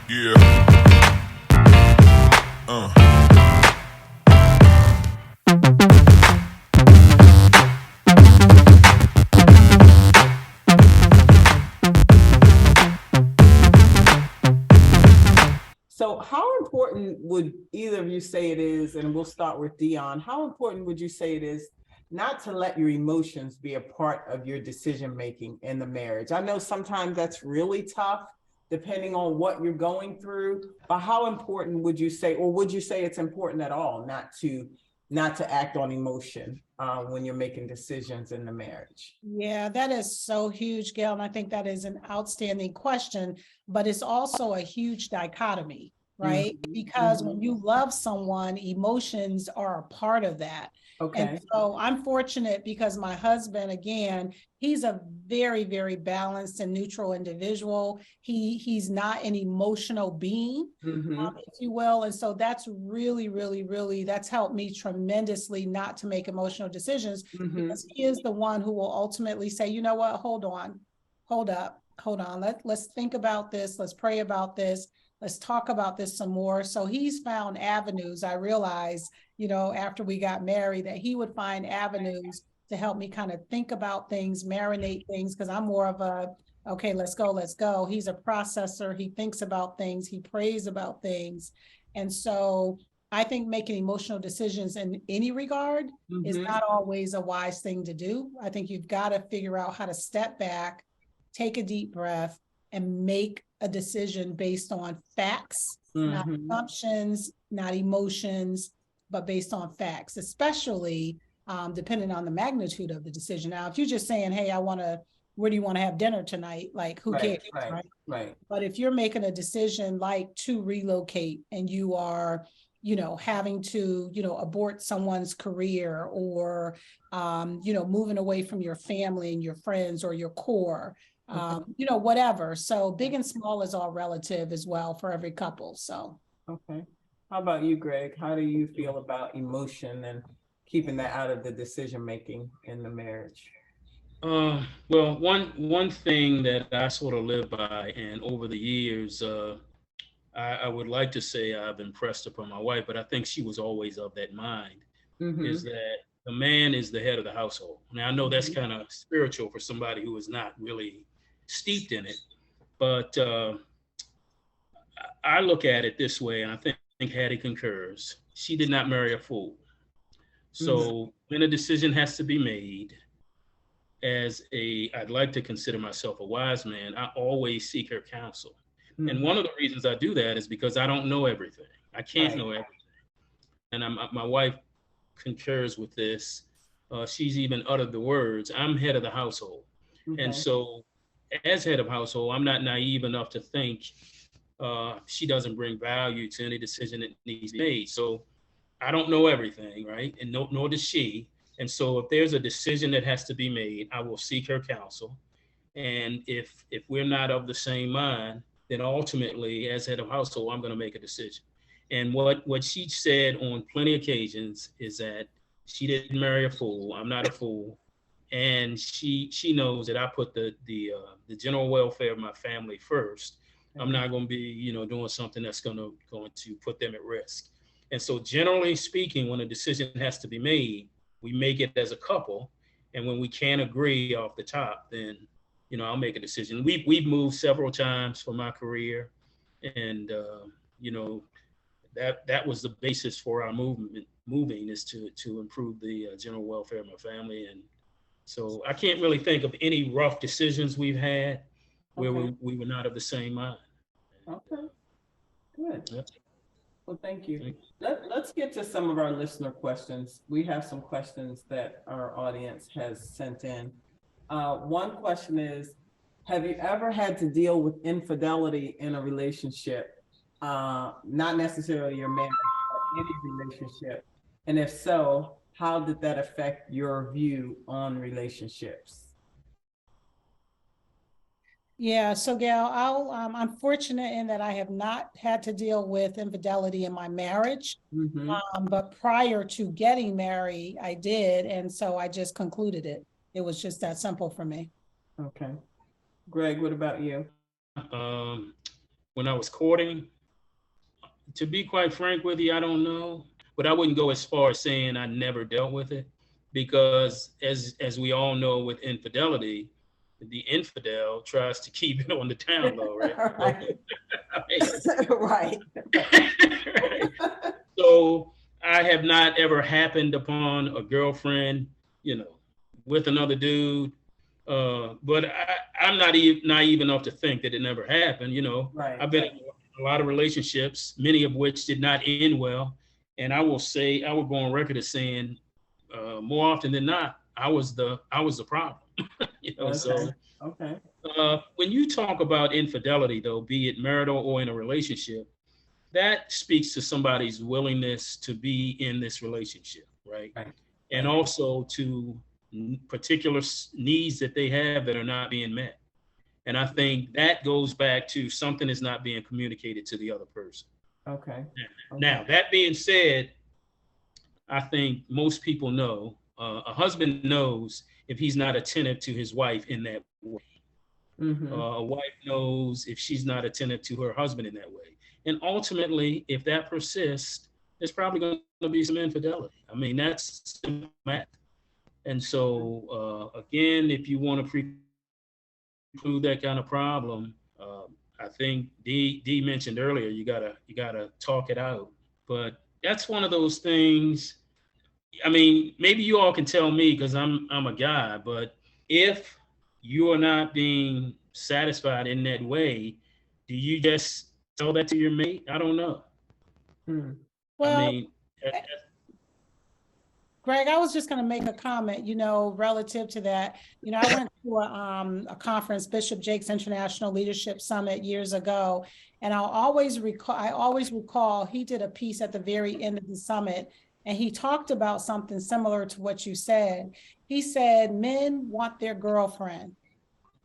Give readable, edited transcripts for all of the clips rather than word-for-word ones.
Yeah. Uh. So, how important would either of you say it is, and we'll start with Dion, how important would you say it is not to let your emotions be a part of your decision making in the marriage? I know sometimes that's really tough depending on what you're going through, but how important would you say, or would you say it's important at all not to act on emotion when you're making decisions in the marriage? Yeah, that is so huge, Gail. And I think that is an outstanding question, but it's also a huge dichotomy, right? Mm-hmm, Because when mm-hmm. you love someone, emotions are a part of that. And Okay. so I'm fortunate because my husband, again, he's a very, very balanced and neutral individual. He's not an emotional being, Mm-hmm, if you will. And so that's really, really, really, that's helped me tremendously not to make emotional decisions mm-hmm. because he is the one who will ultimately say, you know what, hold on, hold up, hold on. Let's think about this. Let's pray about this. Let's talk about this some more. So he's found avenues. I realized, after we got married, that he would find avenues to help me kind of think about things, marinate things, because I'm more of a, okay, let's go, let's go. He's a processor. He thinks about things. He prays about things. And so I think making emotional decisions in any regard is Mm-hmm. not always a wise thing to do. I think you've got to figure out how to step back, take a deep breath, and make a decision based on facts, not Mm-hmm. assumptions, not emotions, but based on facts, especially depending on the magnitude of the decision. Now, if you're just saying, hey, where do you want to have dinner tonight? Like, who cares, Right, right, right? right. But if you're making a decision like to relocate and you are, having to, abort someone's career or, moving away from your family and your friends or your core, Okay, whatever. So big and small is all relative as well for every couple. So. okay. How about you, Greg? How do you feel about emotion and keeping that out of the decision making in the marriage? Well, one thing that I sort of live by, and over the years, I would like to say I've impressed upon my wife, but I think she was always of that mind, is Mm-hmm. that the man is the head of the household. Now, I know that's Mm-hmm. kind of spiritual for somebody who is not really steeped in it, but I look at it this way, and I think Hattie concurs. She did not marry a fool. Mm-hmm. So when a decision has to be made, I'd like to consider myself a wise man, I always seek her counsel. And Mm-hmm. one of the reasons I do that is because I don't know everything. I can't Right. know everything. And my wife concurs with this. She's even uttered the words, I'm head of the household. And Okay. so, as head of household, I'm not naive enough to think she doesn't bring value to any decision that needs to be made. So, I don't know everything, right? And nor does she. And so, if there's a decision that has to be made, I will seek her counsel. And if we're not of the same mind, then ultimately, as head of household, I'm going to make a decision. And what she said on plenty of occasions is that she didn't marry a fool. I'm not a fool, and she knows that I put the general welfare of my family first. I'm Okay. not going to be doing something that's going to put them at risk. And so, generally speaking, when a decision has to be made, we make it as a couple, and when we can't agree off the top, then I'll make a decision. We've moved several times for my career, and you know, that was the basis for our moving is to improve the general welfare of my family. And so I can't really think of any rough decisions we've had where Okay. we were not of the same mind. And Okay. Good. yeah, Well, thank you. thank Let's get to some of our listener questions. We have some questions that our audience has sent in. One question is, have you ever had to deal with infidelity in a relationship? Not necessarily your marriage, but any relationship. And if so, how did that affect your view on relationships? Yeah, so Gail, I'm fortunate in that I have not had to deal with infidelity in my marriage. Mm-hmm. But prior to getting married, I did, and so I just concluded it. It was just that simple for me. Okay. Greg, what about you? yeah. when I was courting. To be quite frank with you, I don't know, but I wouldn't go as far as saying I never dealt with it, because as we all know, with infidelity, the infidel tries to keep it on the down low, right? Right. So, Right. right. So I have not ever happened upon a girlfriend, you know, with another dude. But I'm not naive enough to think that it never happened. You know, Right. I've been in a lot of relationships, many of which did not end well. And I will say, I will go on record as saying, more often than not, I was the problem. You know, Okay. so Okay. when you talk about infidelity, though, be it marital or in a relationship, that speaks to somebody's willingness to be in this relationship, right? Right. And Right. also to particular needs that they have that are not being met. And I think that goes back to something is not being communicated to the other person. Okay. Now, that being said, I think most people know, a husband knows if he's not attentive to his wife in that way. A wife knows if she's not attentive to her husband in that way. And ultimately, if that persists, there's probably going to be some infidelity. I mean, that's math. And so, again, if you want to preclude that kind of problem, I think D mentioned earlier, you gotta talk it out. But that's one of those things. I mean, maybe you all can tell me, because I'm a guy, but if you are not being satisfied in that way, do you just tell that to your mate? I don't know. I Well, mean, Greg, I was just going to make a comment, relative to that. I went to a conference, Bishop Jake's International Leadership Summit years ago, and I always recall he did a piece at the very end of the summit, and he talked about something similar to what you said. He said, men want their girlfriend.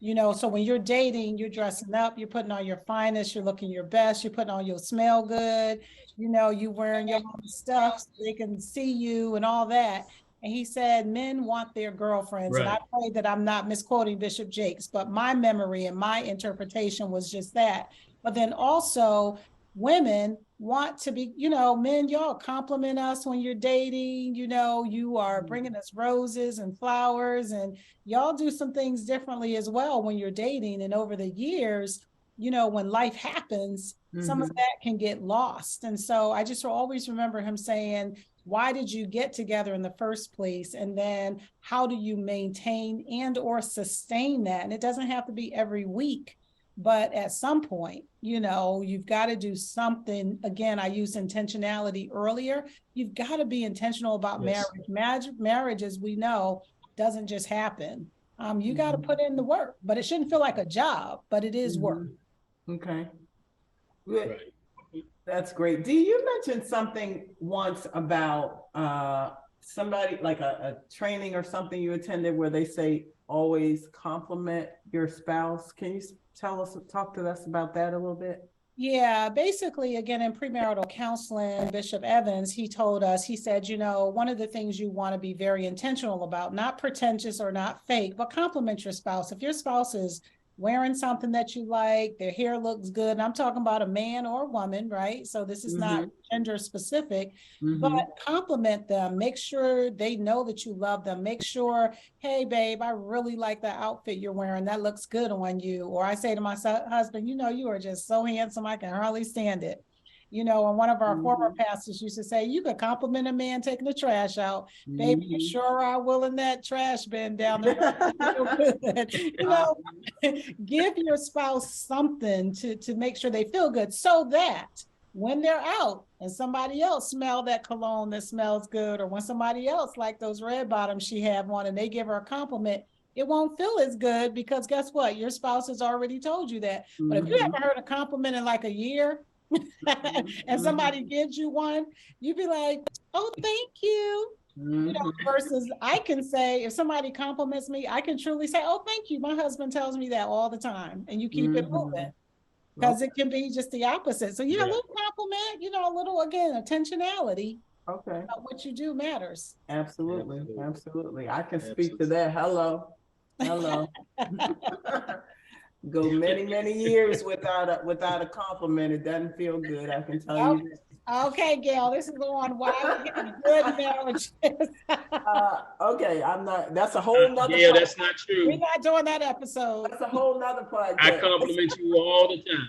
So when you're dating, you're dressing up, you're putting on your finest, you're looking your best, you're putting on your smell good, you wearing your own stuff so they can see you and all that. And he said, men want their girlfriends. And I right. pray that I'm not misquoting Bishop Jakes, but my memory and my interpretation was just that. But then also women want to be, men, y'all compliment us when you're dating, you are bringing us roses and flowers, and y'all do some things differently as well when you're dating. And over the years, when life happens, some of that can get lost. And so I just always remember him saying, why did you get together in the first place? And then how do you maintain and or sustain that? And it doesn't have to be every week, but at some point, you've got to do something. Again, I used intentionality earlier. You've got to be intentional about marriage. Marriage, as we know, doesn't just happen. You got to put in the work, but it shouldn't feel like a job, but it is work. Okay. Good. Right. That's great. Dee, you mentioned something once about somebody, like a training or something you attended, where they say always compliment your spouse. Can you talk to us about that a little bit? Yeah, basically, again, in premarital counseling, Bishop Evans, he told us, he said, one of the things you want to be very intentional about, not pretentious or not fake, but compliment your spouse. If your spouse is wearing something that you like, their hair looks good, and I'm talking about a man or a woman, right? So this is not gender specific, but compliment them. Make sure they know that you love them. Make sure, hey, babe, I really like the outfit you're wearing. That looks good on you. Or I say to my husband, you are just so handsome, I can hardly stand it. And one of our former pastors used to say, you could compliment a man taking the trash out. Baby, you sure are willing that trash bin down the give your spouse something to make sure they feel good, so that when they're out and somebody else smell that cologne that smells good, or when somebody else like those red bottoms she have on and they give her a compliment, it won't feel as good, because guess what? Your spouse has already told you that. But if you haven't heard a compliment in like a year, and somebody gives you one, you'd be like, oh, thank you. Versus I can say, if somebody compliments me, I can truly say, oh, thank you. My husband tells me that all the time. And you keep it moving, because it can be just the opposite. So, a little compliment, a little, again, intentionality. Okay. What you do matters. Absolutely. I can speak to that. Hello. Go many, many years without a compliment. It doesn't feel good, I can tell you. Okay, Gail, this is the one why we have good marriages. Okay, that's a whole nother Yeah, part. that's not We're true. not doing that episode. That's a whole nother part. I compliment you all the time.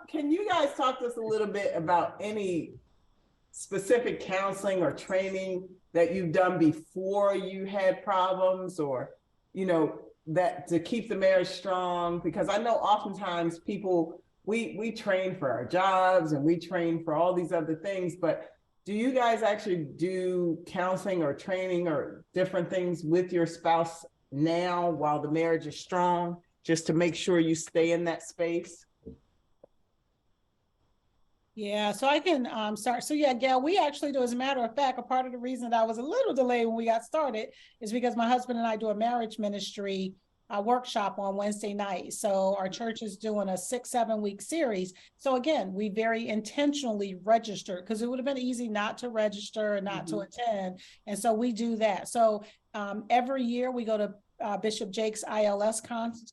Can you guys talk to us a little bit about any specific counseling or training that you've done before you had problems, or, that to keep the marriage strong? Because I know oftentimes people, we train for our jobs and we train for all these other things, but do you guys actually do counseling or training or different things with your spouse now while the marriage is strong, just to make sure you stay in that space? Yeah, so I can start. So yeah, Gail, we actually do. As a matter of fact, a part of the reason that I was a little delayed when we got started is because my husband and I do a marriage ministry workshop on Wednesday night. So our church is doing a 6-7 week series. So again, we very intentionally registered, because it would have been easy not to register and not to attend. And so we do that. So every year we go to Bishop Jake's ILS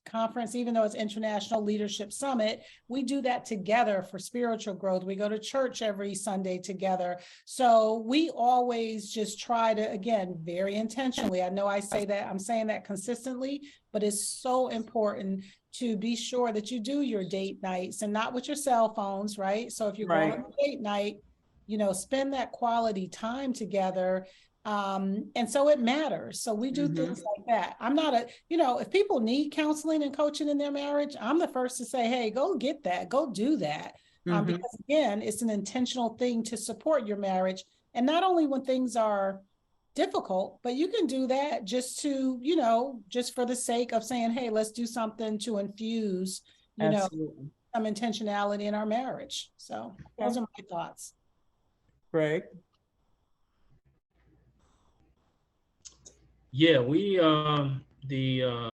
conference, even though it's International Leadership Summit, we do that together for spiritual growth. We go to church every Sunday together. So we always just try to, again, very intentionally, I know I say that, I'm saying that consistently, but it's so important to be sure that you do your date nights and not with your cell phones, right? So if you're going on a date night, spend that quality time together. And so it matters. So we do things like that. I'm not if people need counseling and coaching in their marriage, I'm the first to say, hey, go get that, go do that. Because again, it's an intentional thing to support your marriage. And not only when things are difficult, but you can do that just to, just for the sake of saying, hey, let's do something to infuse, some intentionality in our marriage. So those are my thoughts. Greg? Yeah, we the